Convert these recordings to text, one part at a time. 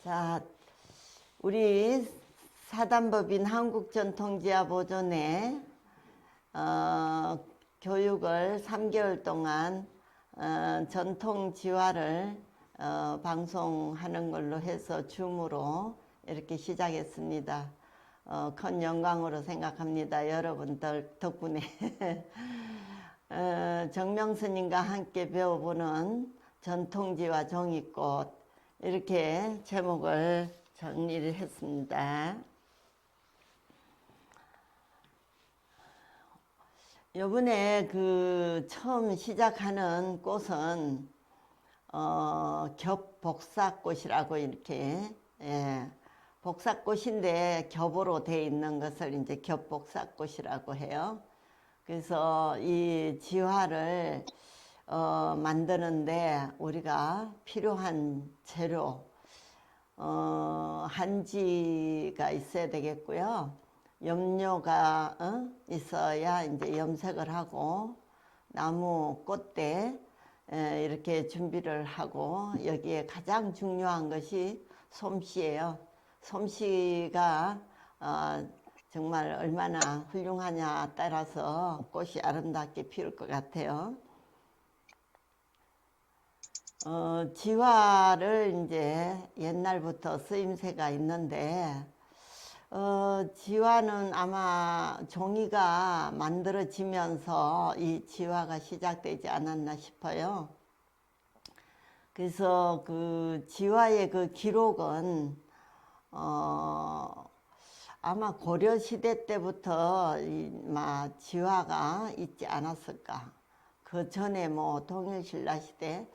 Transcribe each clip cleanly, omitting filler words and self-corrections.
자, 우리 사단법인 한국전통지화보존회 교육을 3개월 동안 전통지화를 방송하는 걸로 해서 줌으로 이렇게 시작했습니다. 큰 영광으로 생각합니다. 여러분들 덕분에 정명스님과 함께 배워보는 전통지화 종이꽃, 이렇게 제목을 정리를 했습니다. 요번에 처음 시작하는 꽃은 겹복사꽃이라고 이렇게, 복사꽃인데 겹으로 되어 있는 것을 이제 겹복사꽃이라고 해요. 그래서 이 지화를 만드는데 우리가 필요한 재료, 한지가 있어야 되겠고요. 염료가 있어야 이제 염색을 하고, 나무 꽃대 이렇게 준비를 하고, 여기에 가장 중요한 것이 솜씨예요. 솜씨가 정말 얼마나 훌륭하냐 따라서 꽃이 아름답게 피울 것 같아요. 지화를 이제 옛날부터 쓰임새가 있는데, 지화는 아마 종이가 만들어지면서 이 지화가 시작되지 않았나 싶어요. 그래서 지화의 기록은 아마 고려시대 때부터 지화가 있지 않았을까. 그 전에 뭐 동일신라 시대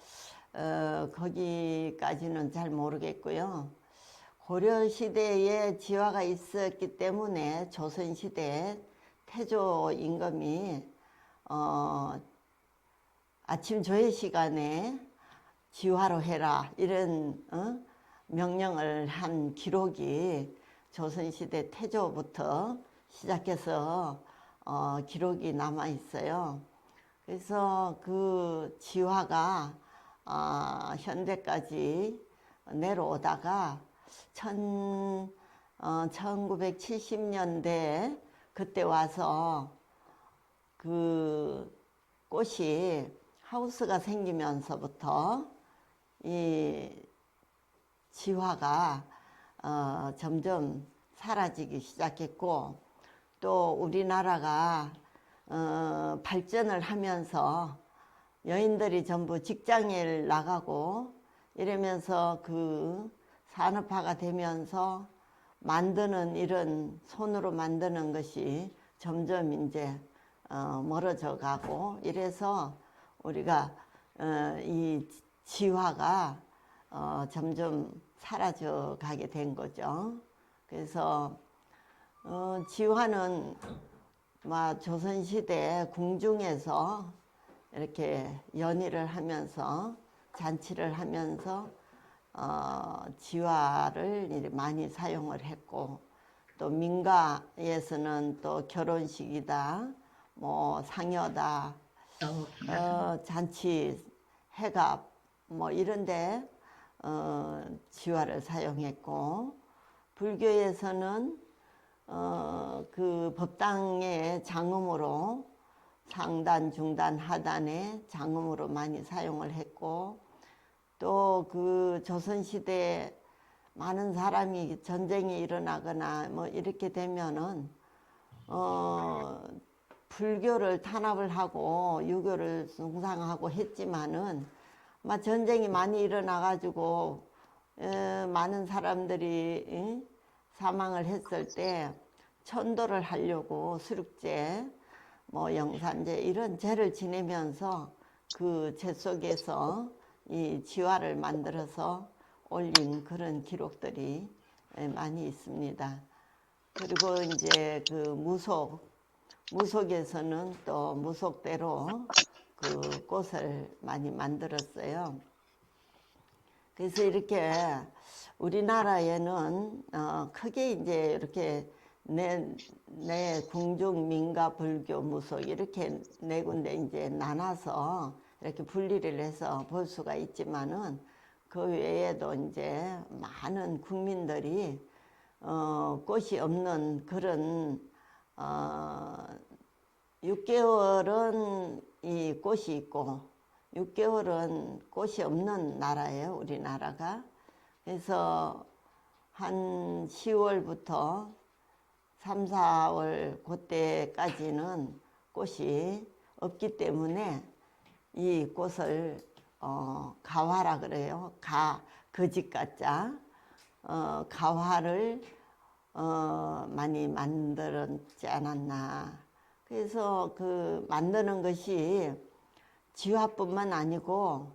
거기까지는 잘 모르겠고요. 고려시대에 지화가 있었기 때문에 조선시대 태조 임금이 아침 조회 시간에 지화로 해라, 이런 명령을 한 기록이 조선시대 태조부터 시작해서 기록이 남아 있어요. 그래서 그 지화가 현대까지 내려오다가 1970년대 그때 와서 꽃이 하우스가 생기면서부터 이 지화가 점점 사라지기 시작했고, 또 우리나라가 발전을 하면서 여인들이 전부 직장에 나가고 이러면서 산업화가 되면서 만드는, 이런 손으로 만드는 것이 점점 이제 멀어져 가고, 이래서 우리가 이 지화가 점점 사라져 가게 된 거죠. 그래서 지화는 조선시대 궁중에서 이렇게 연희를 하면서 잔치를 하면서 지화를 많이 사용을 했고, 또 민가에서는 또 결혼식이다, 뭐 상여다, 잔치, 해갑 뭐 이런데 지화를 사용했고, 불교에서는 법당의 장음으로, 상단, 중단, 하단의 장음으로 많이 사용을 했고, 또 조선시대 많은 사람이 전쟁이 일어나거나 뭐 이렇게 되면은 불교를 탄압을 하고 유교를 숭상하고 했지만은 전쟁이 많이 일어나 가지고 많은 사람들이 사망을 했을 때 천도를 하려고 수륙제, 뭐 영산제, 이런 제를 지내면서 그 제 속에서 이 지화를 만들어서 올린 그런 기록들이 많이 있습니다. 그리고 이제 무속에서는 또 무속대로 꽃을 많이 만들었어요. 그래서 이렇게 우리나라에는 크게 이제 이렇게 내 궁중, 민가, 불교, 무속 이렇게 네 군데 이제 나눠서 이렇게 분리를 해서 볼 수가 있지만은, 그 외에도 이제 많은 국민들이 꽃이 없는 그런 6개월은 이 꽃이 있고 6개월은 꽃이 없는 나라예요, 우리나라가. 그래서 한 10월부터 3, 4월 그때까지는 꽃이 없기 때문에 이 꽃을 가화라 그래요. 거짓가짜 가화를 많이 만들었지 않았나. 그래서 그 만드는 것이 지화뿐만 아니고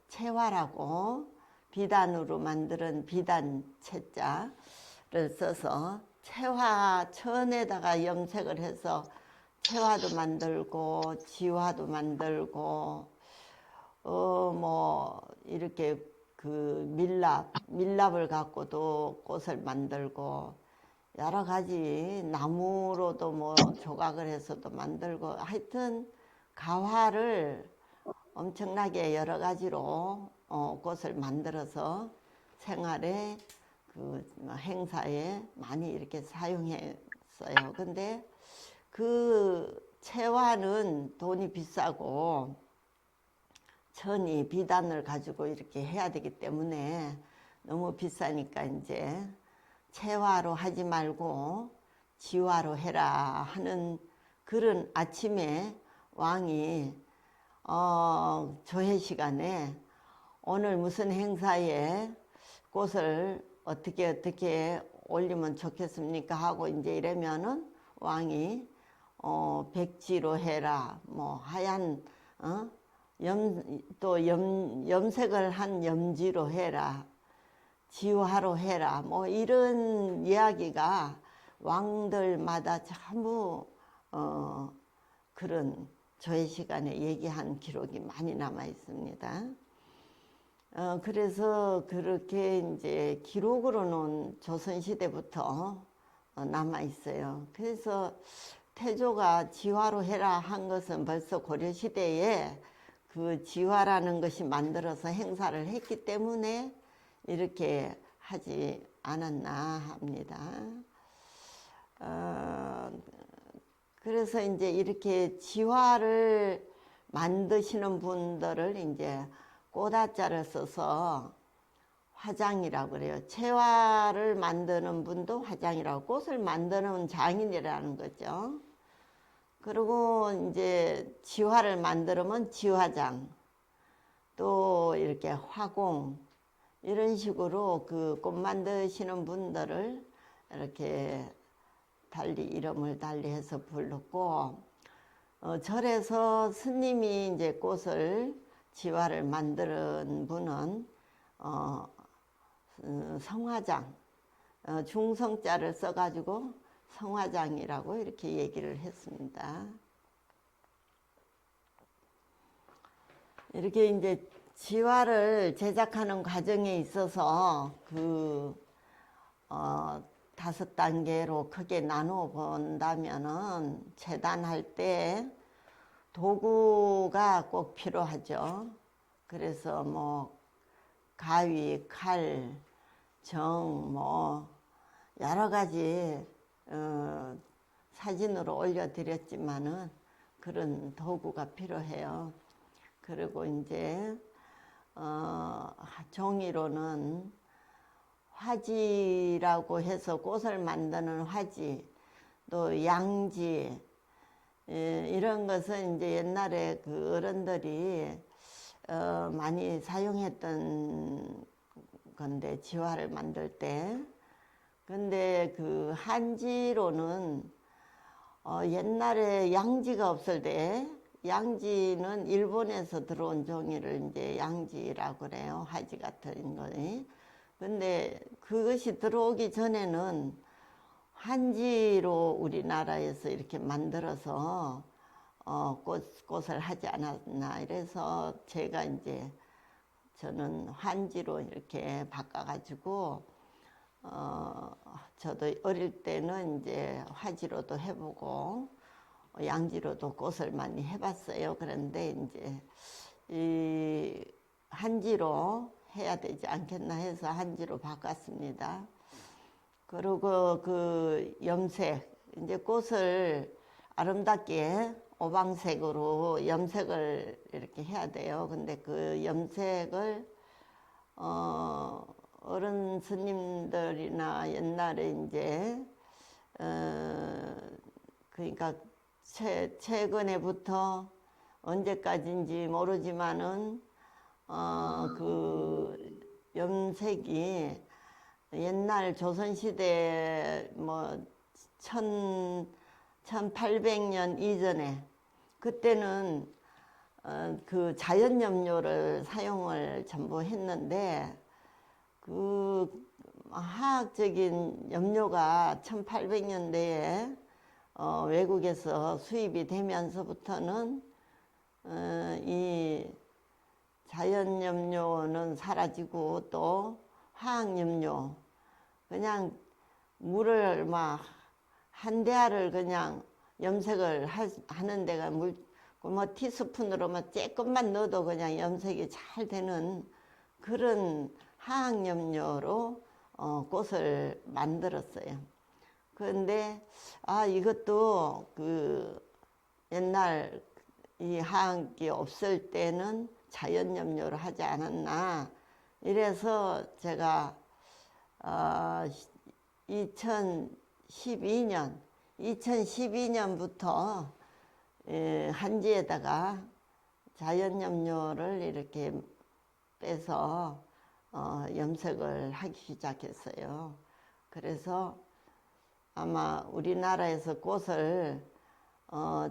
채화라고 비단으로 만드는 비단채자를 써서 천에다가 염색을 해서 채화도 만들고 지화도 만들고 뭐 이렇게 그 밀랍을 갖고도 꽃을 만들고 여러 가지 나무로도 뭐 조각을 해서도 만들고 하여튼 가화를 엄청나게 여러 가지로 꽃을 만들어서 생활에 그 행사에 많이 이렇게 사용했어요. 근데 그 채화는 돈이 비싸고 천이 비단을 가지고 이렇게 해야 되기 때문에 너무 비싸니까 이제 채화로 하지 말고 지화로 해라 하는 그런 아침에 왕이 조회 시간에 오늘 무슨 행사에 꽃을 어떻게 올리면 좋겠습니까 하고 이제 이러면은 왕이 백지로 해라, 뭐 하얀 염색을 한 염지로 해라, 지화로 해라, 뭐 이런 이야기가 왕들마다 전부 그런 조회 시간에 얘기한 기록이 많이 남아 있습니다. 그래서 그렇게 이제 기록으로는 조선시대부터 남아 있어요. 그래서 태조가 지화로 해라 한 것은 벌써 고려시대에 그 지화라는 것이 만들어서 행사를 했기 때문에 이렇게 하지 않았나 합니다. 그래서 이제 이렇게 지화를 만드시는 분들을 이제 꽃화자를 써서 화장이라고 그래요. 채화를 만드는 분도 화장이라고, 꽃을 만드는 장인이라는 거죠. 그리고 이제 지화를 만들면 지화장, 또 이렇게 화공, 이런 식으로 그 꽃 만드시는 분들을 이렇게 이름을 달리 해서 불렀고, 절에서 스님이 이제 꽃을 지화를 만드는 분은 성화장, 중성자를 써가지고 성화장이라고 이렇게 얘기를 했습니다. 이렇게 이제 지화를 제작하는 과정에 있어서 그 5단계로 크게 나누어 본다면은 재단할 때 도구가 꼭 필요하죠. 그래서 뭐 가위, 칼, 정, 뭐 여러 가지 사진으로 올려드렸지만은 그런 도구가 필요해요. 그리고 이제 종이로는 화지라고 해서 꽃을 만드는 화지, 또 양지, 이런 것은 이제 옛날에 그 어른들이 많이 사용했던 건데, 지화를 만들 때. 근데 그 한지로는 옛날에 양지가 없을 때, 양지는 일본에서 들어온 종이를 이제 양지라고 그래요. 화지 같은 거니. 근데 그것이 들어오기 전에는 한지로 우리나라에서 이렇게 만들어서 꽃을 하지 않았나. 이래서 제가 이제 저는 한지로 이렇게 바꿔가지고 저도 어릴 때는 이제 화지로도 해보고 양지로도 꽃을 많이 해봤어요. 그런데 이제 이 한지로 해야 되지 않겠나 해서 한지로 바꿨습니다. 그리고 그 염색, 이제 꽃을 아름답게 오방색으로 염색을 이렇게 해야 돼요. 근데 그 염색을 어른 스님들이나 옛날에 이제 그러니까 최근에부터 언제까지인지 모르지만은 그 염색이 옛날 조선시대 뭐 1800년 이전에 그때는 그 자연염료를 사용을 전부 했는데 그 화학적인 염료가 1800년대에 외국에서 수입이 되면서부터는 이 자연염료는 사라지고 또 화학염료 그냥 물을 막 한 대알을 그냥 염색을 하는 데가 뭐 티스푼으로 막 조금만 넣어도 그냥 염색이 잘 되는 그런 화학염료로 꽃을 만들었어요. 그런데 이것도 그 옛날 이 화학이 없을 때는 자연염료를 하지 않았나 이래서 제가 2012년부터 한지에다가 자연염료를 이렇게 빼서 염색을 하기 시작했어요. 그래서 아마 우리나라에서 꽃을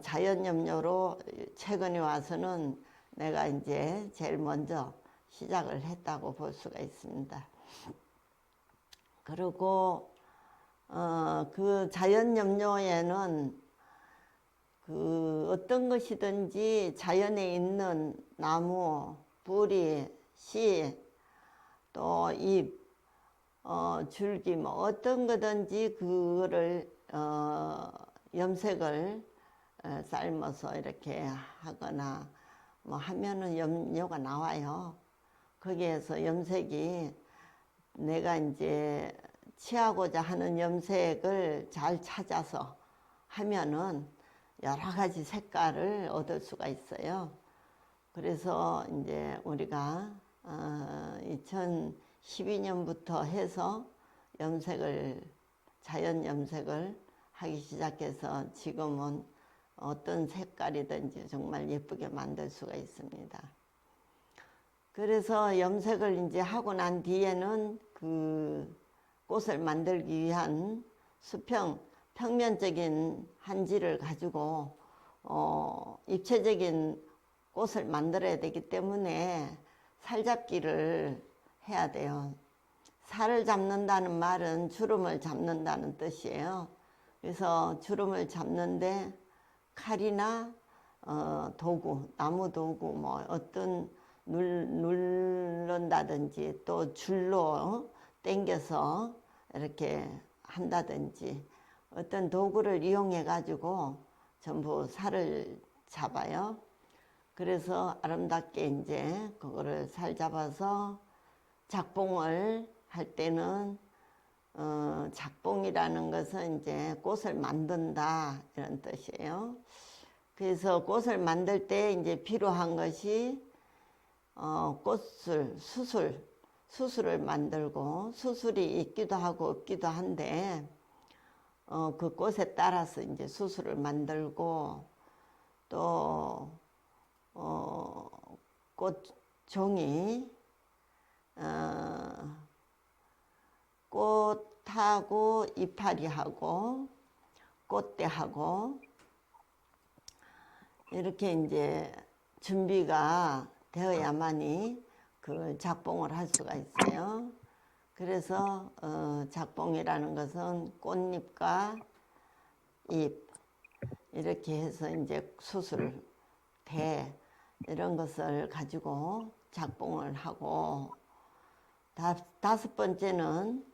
자연염료로 최근에 와서는 내가 이제 제일 먼저 시작을 했다고 볼 수가 있습니다. 그리고 그 자연염료에는 그 어떤 것이든지 자연에 있는 나무, 뿌리, 씨, 또 잎, 줄기 뭐 어떤 거든지 그거를 염색을 삶아서 이렇게 하거나 뭐 하면은 염료가 나와요. 거기에서 염색이 내가 이제 취하고자 하는 염색을 잘 찾아서 하면은 여러 가지 색깔을 얻을 수가 있어요. 그래서 이제 우리가 2012년부터 해서 자연 염색을 하기 시작해서 지금은 어떤 색깔이든지 정말 예쁘게 만들 수가 있습니다. 그래서 염색을 이제 하고 난 뒤에는 그 꽃을 만들기 위한 평면적인 한지를 가지고 입체적인 꽃을 만들어야 되기 때문에 살잡기를 해야 돼요. 살을 잡는다는 말은 주름을 잡는다는 뜻이에요. 그래서 주름을 잡는데 칼이나 도구, 나무 도구 뭐 어떤 누른다든지 또 줄로 당겨서 이렇게 한다든지 어떤 도구를 이용해 가지고 전부 살을 잡아요. 그래서 아름답게 이제 그거를 살 잡아서 작봉을 할 때는 작봉이라는 것은 이제 꽃을 만든다 이런 뜻이에요. 그래서 꽃을 만들 때 이제 필요한 것이 수술을 만들고 수술이 있기도 하고 없기도 한데 그 꽃에 따라서 이제 수술을 만들고 또 꽃종이 꽃하고 이파리하고 꽃대하고 이렇게 이제 준비가 되어야만이 그 작봉을 할 수가 있어요. 그래서 작봉이라는 것은 꽃잎과 잎 이렇게 해서 이제 수술, 대 이런 것을 가지고 작봉을 하고 다섯 번째는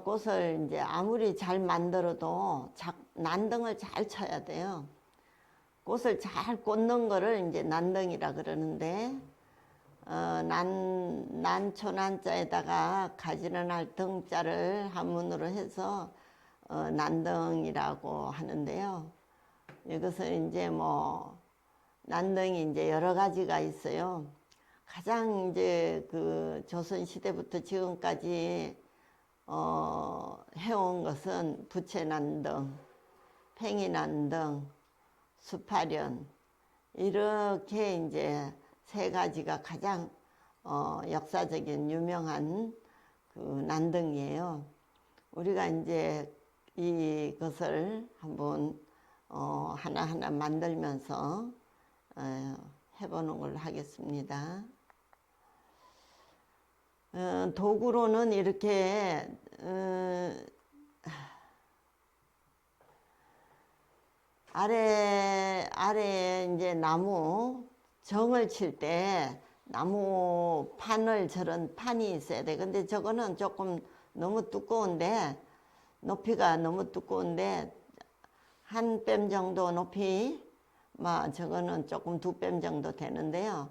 꽃을 이제 아무리 잘 만들어도 난덩을 잘 쳐야 돼요. 꽃을 잘 꽂는 거를 이제 난덩이라 그러는데 난초난자에다가 가지런할 할 등자를 한문으로 해서 난등이라고 하는데요. 이것은 이제 뭐 난등이 이제 여러 가지가 있어요. 가장 이제 그 조선 시대부터 지금까지 해온 것은 부채난등, 팽이난등, 수파련, 이렇게 이제 세 가지가 가장 역사적인 유명한 그 난등이에요. 우리가 이제 이것을 한번 하나하나 만들면서 해보는 걸로 하겠습니다. 도구로는 이렇게 아래에 이제 나무 정을 칠 때 나무 판을 저런 판이 있어야 돼. 근데 저거는 조금 너무 두꺼운데, 높이가 너무 두꺼운데 한 뼘 정도 높이, 저거는 조금 두 뼘 정도 되는데요.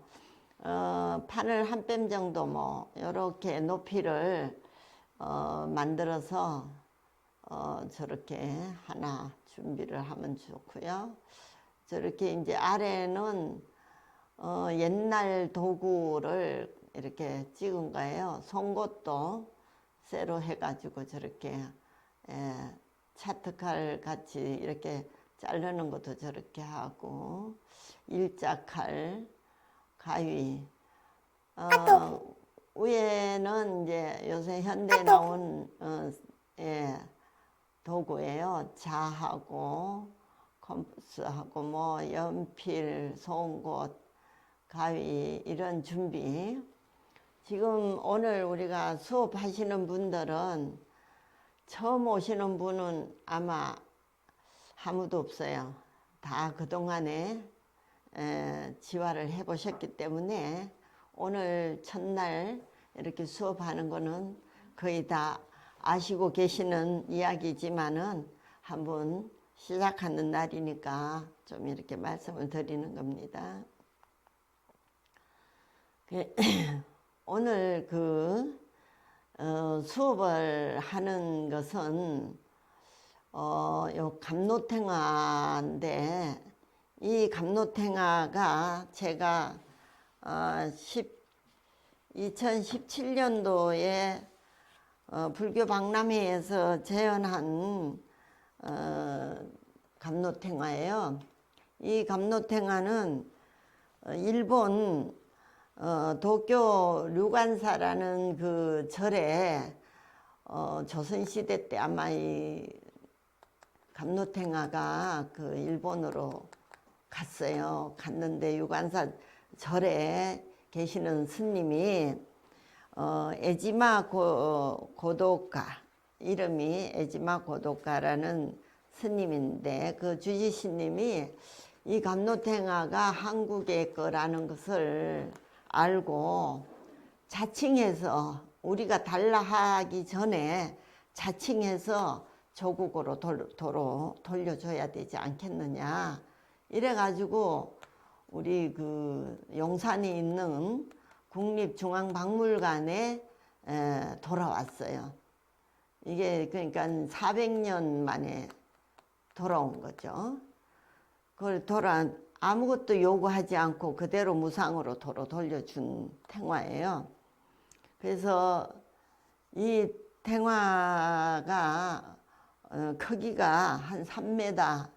판을 한 뼘 정도 뭐 이렇게 높이를 만들어서 저렇게 하나 준비를 하면 좋고요. 저렇게 이제 아래는 옛날 도구를 이렇게 찍은 거예요. 송곳도 쇠로 해가지고 저렇게 차트칼 같이 이렇게 자르는 것도 저렇게 하고, 일자칼, 가위. 위에는 이제 요새 현대 나온 도구예요. 자하고 컴퍼스하고 뭐 연필, 송곳, 가위, 이런 준비. 지금 오늘 우리가 수업하시는 분들은 처음 오시는 분은 아마 아무도 없어요. 다 그동안에 지화를 해보셨기 때문에 오늘 첫날 이렇게 수업하는 거는 거의 다 아시고 계시는 이야기지만은 한번 시작하는 날이니까 좀 이렇게 말씀을 드리는 겁니다. 오늘 수업을 하는 것은 요 감로탱화인데, 이 감로탱화가 제가 2017년도에 불교 박람회에서 재현한 감로탱화예요. 이 감로탱화는 일본 도쿄 류관사라는 그 절에 조선시대 때 아마 이 감로탱화가 그 일본으로 갔어요. 갔는데 류관사 절에 계시는 스님이 에지마 고도카, 이름이 에지마 고도카라는 스님인데, 그 주지스님이 이 감로탱화가 한국의 거라는 것을 알고 자칭해서, 우리가 달라하기 전에 자칭해서 조국으로 돌려줘야 되지 않겠느냐, 이래가지고 우리 그 용산에 있는 국립중앙박물관에 돌아왔어요. 이게 그러니까 400년 만에 돌아온 거죠. 그걸 아무것도 요구하지 않고 그대로 무상으로 돌려준 탱화예요. 그래서 이 탱화가 크기가 한 3m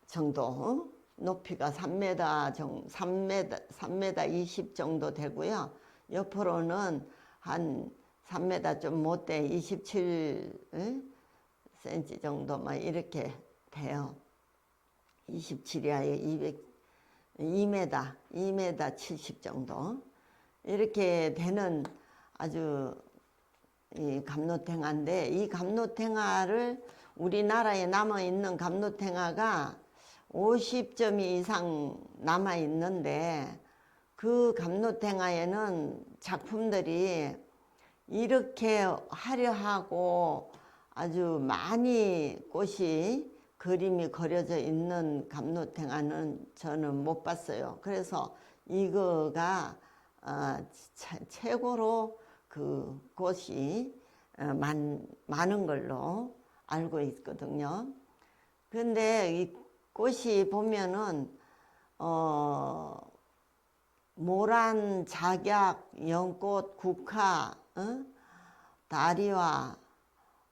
정도, 높이가 3m 20 정도 되고요. 옆으로는 한 3m 좀 못 돼, 27cm 정도 막 이렇게 돼요. 27이야 2m 70 정도 이렇게 되는 아주 이 감로탱화인데, 이 감로탱화를 우리나라에 남아있는 감로탱화가 50점 이상 남아있는데, 그 감로탱화에는 작품들이 이렇게 화려하고 아주 많이 꽃이 그림이 그려져 있는 감로탱화는 저는 못 봤어요. 그래서 이거가 최고로 그 꽃이 많은 걸로 알고 있거든요. 근데 이 꽃이 보면은 모란, 작약, 연꽃, 국화, 다리와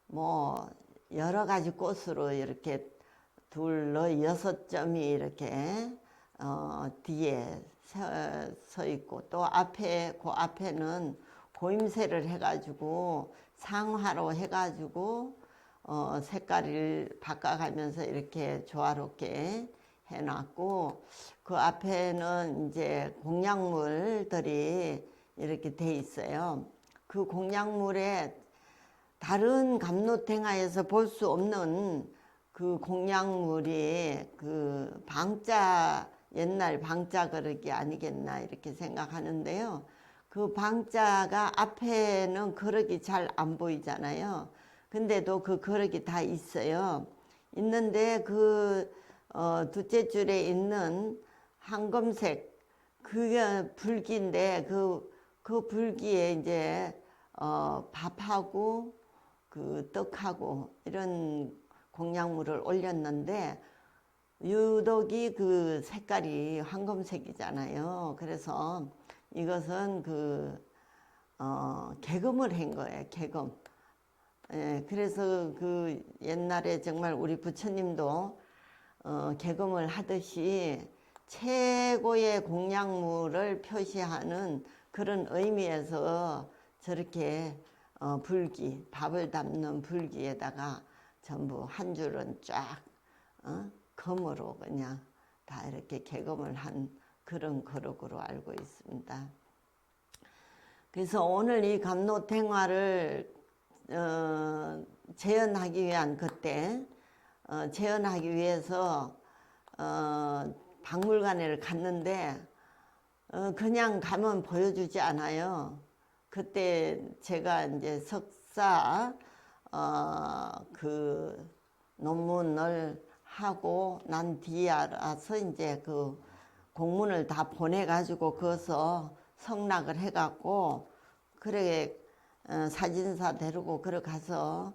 뭐 여러 가지 꽃으로 이렇게 둘러 6점이 이렇게 뒤에 서 있고, 또 앞에 그 앞에는 고임새를 해가지고 상화로 해가지고 색깔을 바꿔가면서 이렇게 조화롭게 해놨고, 그 앞에는 이제 공약물들이 이렇게 돼 있어요. 그 공약물에 다른 감로탱화에서 볼 수 없는 그 공약물이 그 방자, 옛날 방자 그릇이 아니겠나 이렇게 생각하는데요. 그 방자가 앞에는 그릇이 잘 안 보이잖아요. 근데도 그 그릇이 다 있어요. 있는데 그 둘째 줄에 있는 황금색 그게 불기인데 그 불기에 이제 밥하고 그 떡하고 이런 공약물을 올렸는데, 유독이 그 색깔이 황금색이잖아요. 그래서 이것은 개금을 한 거예요. 개금. 예, 그래서 그 옛날에 정말 우리 부처님도 개금을 하듯이 최고의 공약물을 표시하는 그런 의미에서 저렇게 불기, 밥을 담는 불기에다가 전부 한 줄은 쫙 금으로 그냥 다 이렇게 개금을 한 그런 그릇으로 알고 있습니다. 그래서 오늘 이 감로탱화를 재현하기 위한 그때 재현하기 위해서 박물관에 갔는데 그냥 가면 보여주지 않아요. 그때 제가 이제 석사 그 논문을 하고 난 뒤라서 이제 그 공문을 다 보내가지고 거기서 성락을 해갖고 그래 사진사 데리고 그래 가서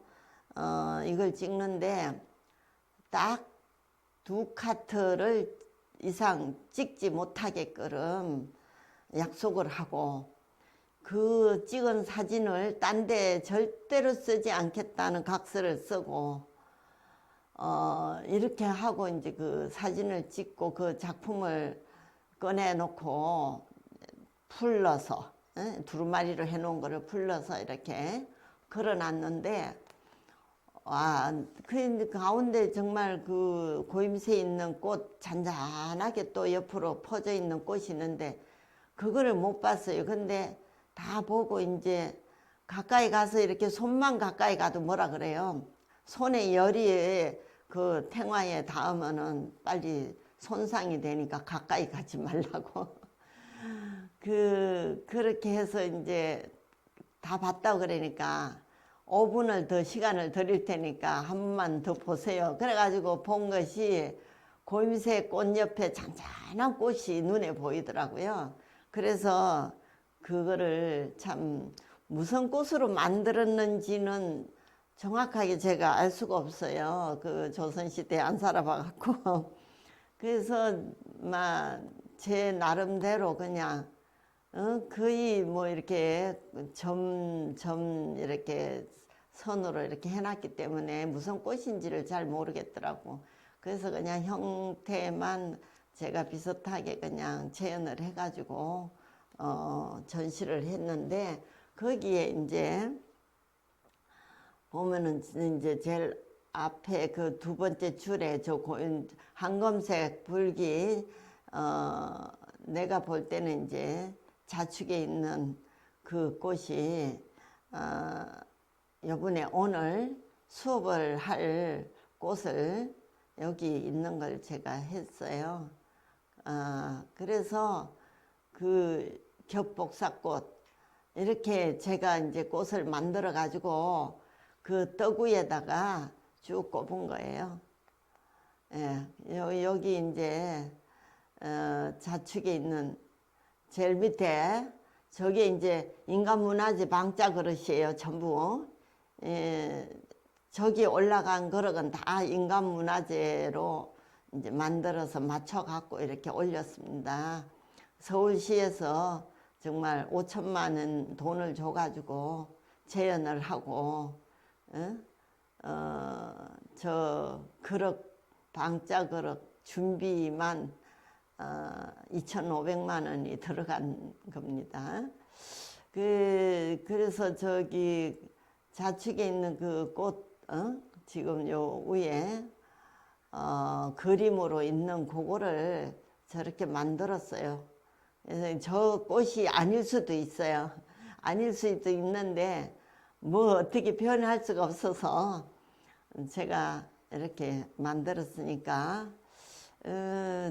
이걸 찍는데 딱 2카트를 이상 찍지 못하게끔 약속을 하고, 그 찍은 사진을 딴 데 절대로 쓰지 않겠다는 각서를 쓰고 이렇게 하고 이제 그 사진을 찍고 그 작품을 꺼내 놓고 풀러서 두루마리로 해 놓은 거를 풀러서 이렇게 걸어 놨는데, 그 가운데 정말 그 고임새 있는 꽃 잔잔하게 또 옆으로 퍼져 있는 꽃이 있는데 그거를 못 봤어요. 근데 다 보고 이제 가까이 가서 이렇게 손만 가까이 가도 뭐라 그래요. 손에 열이 그 탱화에 닿으면은 빨리 손상이 되니까 가까이 가지 말라고. 그렇게 해서 이제 다 봤다고 그러니까 5분을 더 시간을 드릴 테니까 한 번만 더 보세요. 그래가지고 본 것이 고임새 꽃 옆에 잔잔한 꽃이 눈에 보이더라고요. 그래서 그거를 참 무슨 꽃으로 만들었는지는 정확하게 제가 알 수가 없어요. 그 조선시대에 안 살아봐갖고. 그래서 제 나름대로 그냥 거의 뭐 이렇게 점 이렇게 선으로 이렇게 해놨기 때문에 무슨 꽃인지를 잘 모르겠더라고. 그래서 그냥 형태만 제가 비슷하게 그냥 재현을 해가지고 전시를 했는데, 거기에 이제 보면은 이제 제일 앞에 그 2번째 줄에 저 황금색 불기 내가 볼 때는 이제 좌측에 있는 그 꽃이 요번에 오늘 수업을 할 꽃을 여기 있는 걸 제가 했어요. 그래서 그 겹복사꽃 이렇게 제가 이제 꽃을 만들어 가지고 그 떡 위에다가 쭉 꼽은 거예요. 예, 여기 이제 좌측에 있는 제일 밑에 저게 이제 인간문화재 방자 그릇이에요, 전부. 예, 저기 올라간 그릇은 다 인간문화재로 이제 만들어서 맞춰갖고 이렇게 올렸습니다. 서울시에서 정말 5천만 원 돈을 줘가지고 재현을 하고, 저 그릇, 방자 그릇 준비만 2,500만 원이 들어간 겁니다. 그래서 저기 좌측에 있는 그 꽃, 지금 요 위에 그림으로 있는 그거를 저렇게 만들었어요. 그래서 저 꽃이 아닐 수도 있어요. 아닐 수도 있는데 뭐 어떻게 표현할 수가 없어서 제가 이렇게 만들었으니까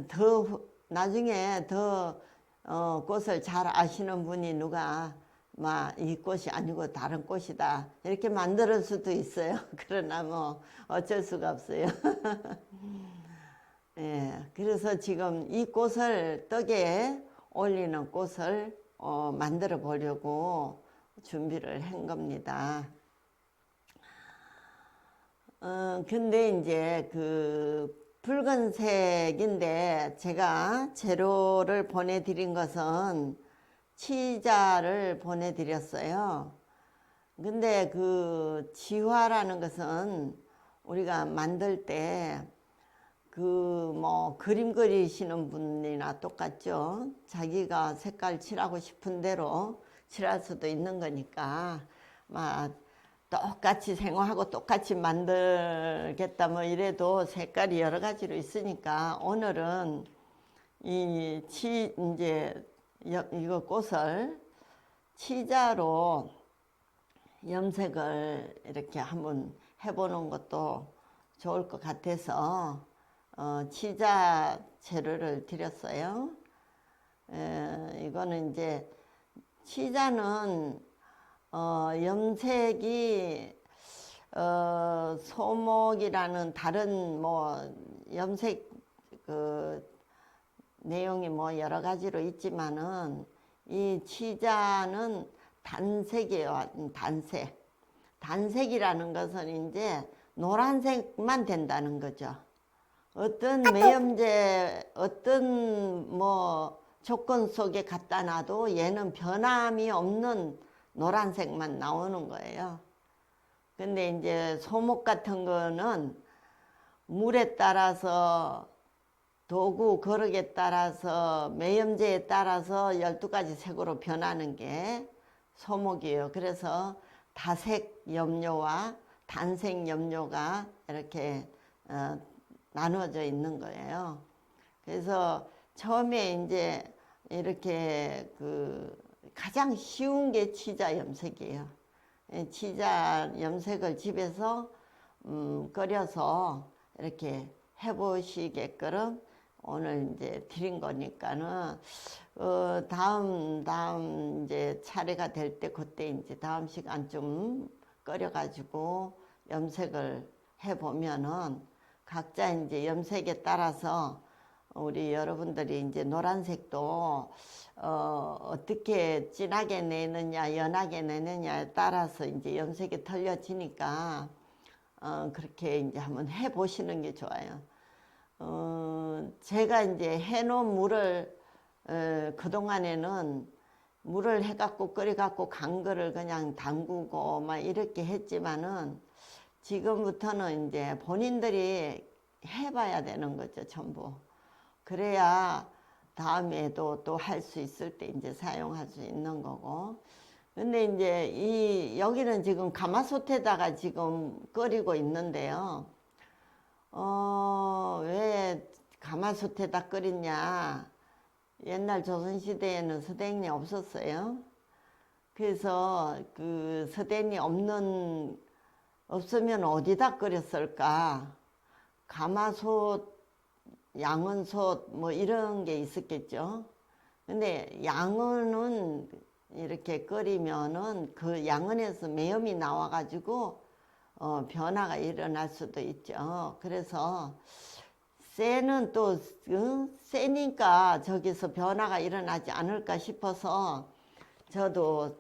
더 나중에 더 꽃을 잘 아시는 분이 누가 이 꽃이 아니고 다른 꽃이다 이렇게 만들 수도 있어요. 그러나 뭐 어쩔 수가 없어요. 예, 그래서 지금 이 꽃을 떡에 올리는 꽃을 만들어 보려고 준비를 한 겁니다. 근데 이제 그 붉은색인데 제가 재료를 보내드린 것은 치자를 보내드렸어요. 근데 그 지화라는 것은 우리가 만들 때 그 뭐 그림 그리시는 분이나 똑같죠. 자기가 색깔 칠하고 싶은 대로 칠할 수도 있는 거니까 막 똑같이 생화하고 똑같이 만들겠다 뭐 이래도 색깔이 여러 가지로 있으니까 오늘은 이제 이거 꽃을 치자로 염색을 이렇게 한번 해보는 것도 좋을 것 같아서 치자 재료를 드렸어요. 이거는 이제 치자는 염색이 소목이라는 다른 뭐 염색 그 내용이 뭐 여러 가지로 있지만은 이 치자는 단색이에요. 단색. 단색이라는 것은 이제 노란색만 된다는 거죠. 어떤 매염제, 어떤 뭐 조건 속에 갖다 놔도 얘는 변함이 없는 노란색만 나오는 거예요. 근데 이제 소목 같은 거는 물에 따라서 도구 거르기에 따라서 매염제에 따라서 12가지 색으로 변하는 게 소목이에요. 그래서 다색 염료와 단색 염료가 이렇게 나누어져 있는 거예요. 그래서 처음에 이제 이렇게 그 가장 쉬운 게 치자 염색이에요. 치자 염색을 집에서 끓여서 이렇게 해보시게끔 오늘 이제 드린 거니까는 다음 이제 차례가 될 때 그때 이제 다음 시간쯤 끓여가지고 염색을 해보면은 각자 이제 염색에 따라서 우리 여러분들이 이제 노란색도 어떻게 진하게 내느냐 연하게 내느냐에 따라서 이제 염색이 틀려지니까 그렇게 이제 한번 해 보시는 게 좋아요. 제가 이제 해놓은 물을 그동안에는 물을 해갖고 끓여갖고 간 거를 그냥 담그고 막 이렇게 했지만은 지금부터는 이제 본인들이 해봐야 되는 거죠, 전부. 그래야 다음에도 또 할 수 있을 때 이제 사용할 수 있는 거고. 근데 이제 여기는 지금 가마솥에다가 지금 끓이고 있는데요. 왜 가마솥에다 끓이냐. 옛날 조선시대에는 서대인이 없었어요. 그래서 그 서대인이 없으면 어디다 끓였을까? 가마솥, 양은솥 뭐 이런 게 있었겠죠. 근데 양은은 이렇게 끓이면은 그 양은에서 매염이 나와가지고 변화가 일어날 수도 있죠. 그래서 쇠는 또 세니까 저기서 변화가 일어나지 않을까 싶어서 저도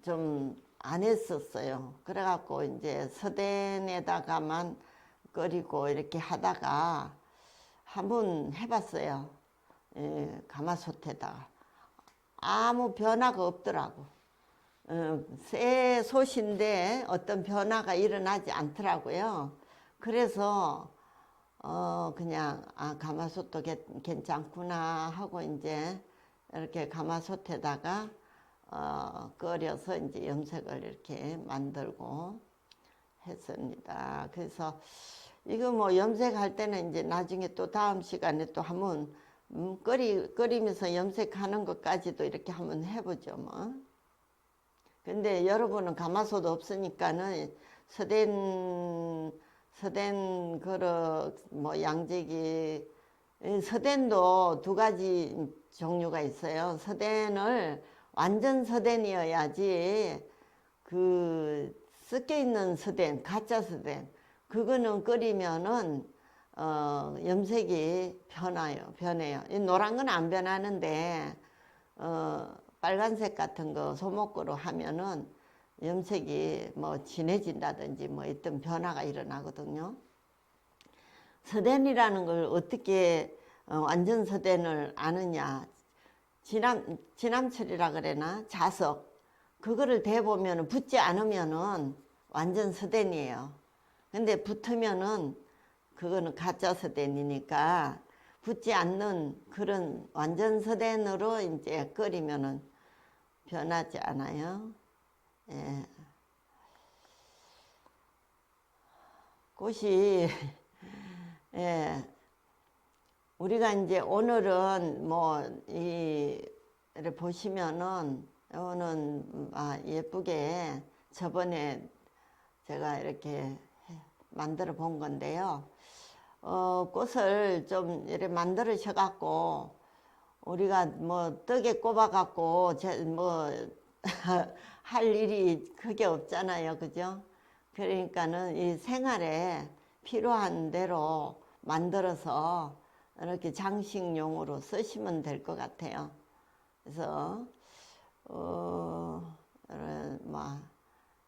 좀 안 했었어요. 그래갖고 이제 서댄에다가만 끓이고 이렇게 하다가 한번 해봤어요. 예, 가마솥에다가. 아무 변화가 없더라고. 새 솥인데 어떤 변화가 일어나지 않더라고요. 그래서 그냥 가마솥도 괜찮구나 하고 이제 이렇게 가마솥에다가 끓여서 이제 염색을 이렇게 만들고 했습니다. 그래서 이거 뭐 염색할 때는 이제 나중에 또 다음 시간에 또 한번 끓이면서 염색하는 것까지도 이렇게 한번 해보죠 뭐. 근데 여러분은 가마솥 없으니까는 서댄 그릇 뭐 양재기 서댄도 두 가지 종류가 있어요. 서댄을 완전 서댄이어야지 그 섞여 있는 서댄, 가짜 서댄 그거는 끓이면은 염색이 변해요. 이 노란 건 안 변하는데 빨간색 같은 거 소목으로 하면은 염색이 뭐 진해진다든지 뭐 어떤 변화가 일어나거든요. 서댄이라는 걸 어떻게 완전 서댄을 아느냐. 지남철이라 그래나 자석 그거를 대보면 붙지 않으면은 완전 서댄이에요. 근데 붙으면은 그거는 가짜 서댄이니까 붙지 않는 그런 완전 서댄으로 이제 끓이면은 변하지 않아요. 예. 꽃이 예. 우리가 이제 오늘은 이를 보시면은 오는 예쁘게 저번에 제가 이렇게 만들어 본 건데요. 꽃을 좀 이렇게 만들으셔 갖고 우리가 뭐 떡에 꼽아 갖고 할 일이 크게 없잖아요. 그죠? 그러니까는 이 생활에 필요한 대로 만들어서 이렇게 장식용으로 쓰시면 될 것 같아요. 그래서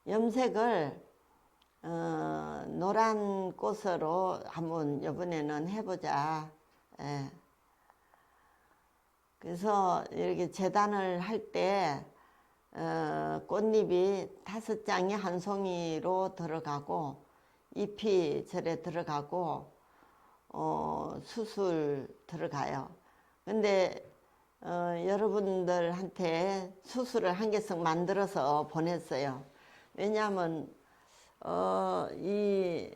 염색을 노란 꽃으로 한번 이번에는 해보자. 예. 그래서 이렇게 재단을 할 때 꽃잎이 5장이 한 송이로 들어가고 잎이 절에 들어가고 수술 들어가요. 근데 여러분들한테 수술을 한 개씩 만들어서 보냈어요. 왜냐하면 이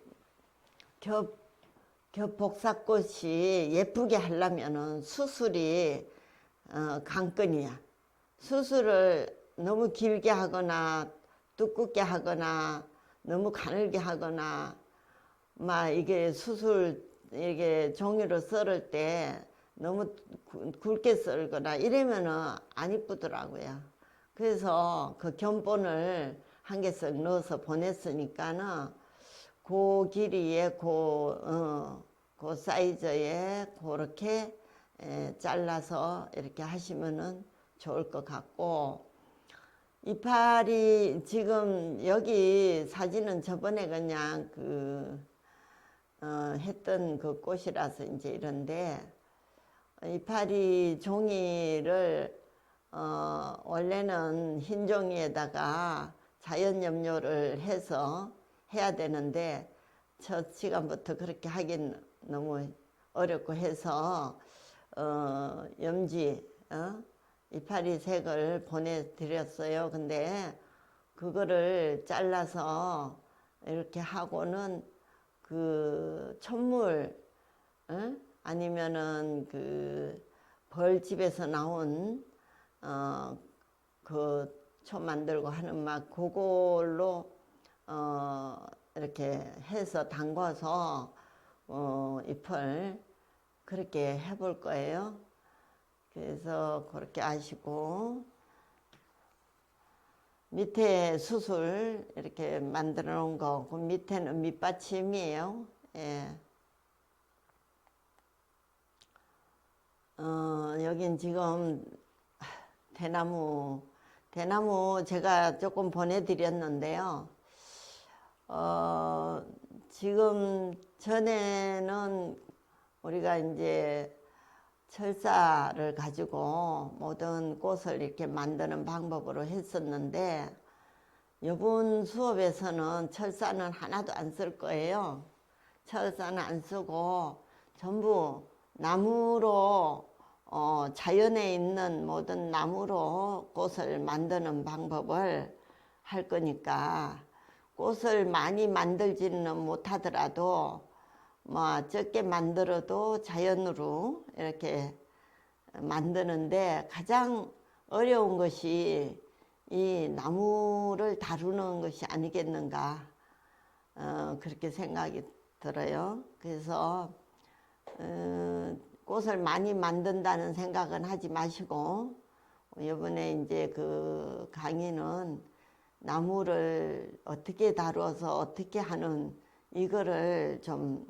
겹복사꽃이 예쁘게 하려면은 수술이 관건이야. 수술을 너무 길게 하거나 두껍게 하거나 너무 가늘게 하거나 막 이게 이게 종이로 썰을 때 너무 굵게 썰거나 이러면은 안 이쁘더라고요. 그래서 그 견본을 한 개씩 넣어서 보냈으니까는 그 길이에 그 사이즈에 그렇게 잘라서 이렇게 하시면은 좋을 것 같고, 이파리 지금 여기 사진은 저번에 그냥 했던 그 꽃이라서 이제 이런데, 이파리 종이를 원래는 흰 종이에다가 자연 염료를 해서 해야 되는데 첫 시간부터 그렇게 하긴 너무 어렵고 해서 염지 이파리 색을 보내드렸어요. 근데 그거를 잘라서 이렇게 하고는 그 촛물 아니면은 그 벌집에서 나온 그 초 만들고 하는 막 그걸로 이렇게 해서 담궈서 잎을 그렇게 해볼 거예요. 그래서 그렇게 아시고, 밑에 수술 이렇게 만들어 놓은 거, 그 밑에는 밑받침이에요. 예. 여긴 지금 대나무 대나무 제가 조금 보내드렸는데요. 지금 전에는 우리가 이제 철사를 가지고 모든 꽃을 이렇게 만드는 방법으로 했었는데, 이번 수업에서는 철사는 하나도 안 쓸 거예요. 철사는 안 쓰고 전부 나무로, 자연에 있는 모든 나무로 꽃을 만드는 방법을 할 거니까, 꽃을 많이 만들지는 못하더라도 뭐 적게 만들어도 자연으로 이렇게 만드는데 가장 어려운 것이 이 나무를 다루는 것이 아니겠는가, 그렇게 생각이 들어요. 그래서 꽃을 많이 만든다는 생각은 하지 마시고, 이번에 이제 그 강의는 나무를 어떻게 다루어서 어떻게 하는 이거를 좀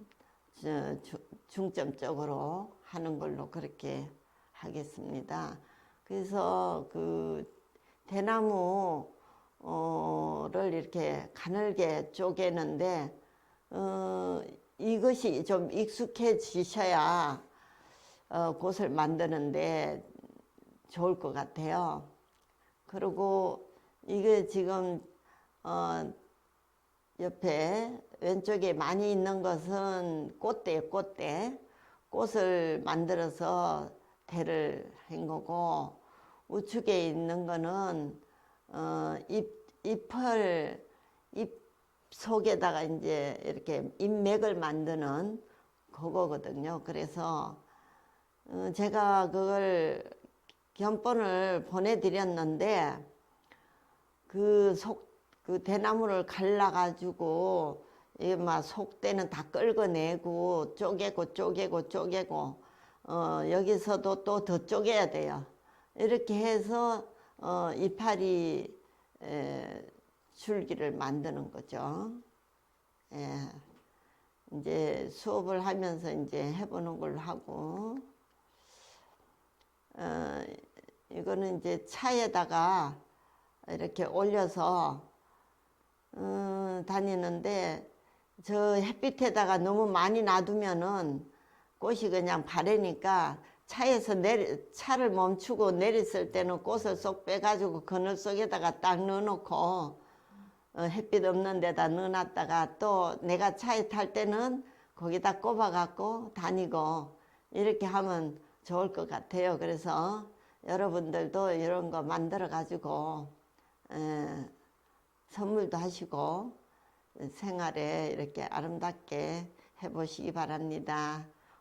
중점적으로 하는 걸로 그렇게 하겠습니다. 그래서 그 대나무를 이렇게 가늘게 쪼개는데, 이것이 좀 익숙해지셔야 꽃을 만드는데 좋을 것 같아요. 그리고 이게 지금 옆에 왼쪽에 많이 있는 것은 꽃대예요, 꽃대. 꽃을 만들어서 대를 한 거고, 우측에 있는 거는 잎 속에다가 이제 이렇게 잎맥을 만드는 그거거든요. 그래서 제가 그걸 견본을 보내드렸는데, 그 대나무를 갈라가지고 이게 막 속대는 다 끌어내고 쪼개고 여기서도 또 더 쪼개야 돼요. 이렇게 해서 이파리 줄기를 만드는 거죠. 예. 이제 수업을 하면서 이제 해보는 걸로 하고, 이거는 이제 차에다가 이렇게 올려서 다니는데, 저 햇빛에다가 너무 많이 놔두면은 꽃이 그냥 바래니까 차에서 차를 멈추고 내렸을 때는 꽃을 쏙 빼가지고 그늘 속에다가 딱 넣어놓고 햇빛 없는 데다 넣어놨다가, 또 내가 차에 탈 때는 거기다 꼽아갖고 다니고 이렇게 하면 좋을 것 같아요. 그래서 여러분들도 이런 거 만들어 가지고 선물도 하시고 생활에 이렇게 아름답게 해보시기 바랍니다.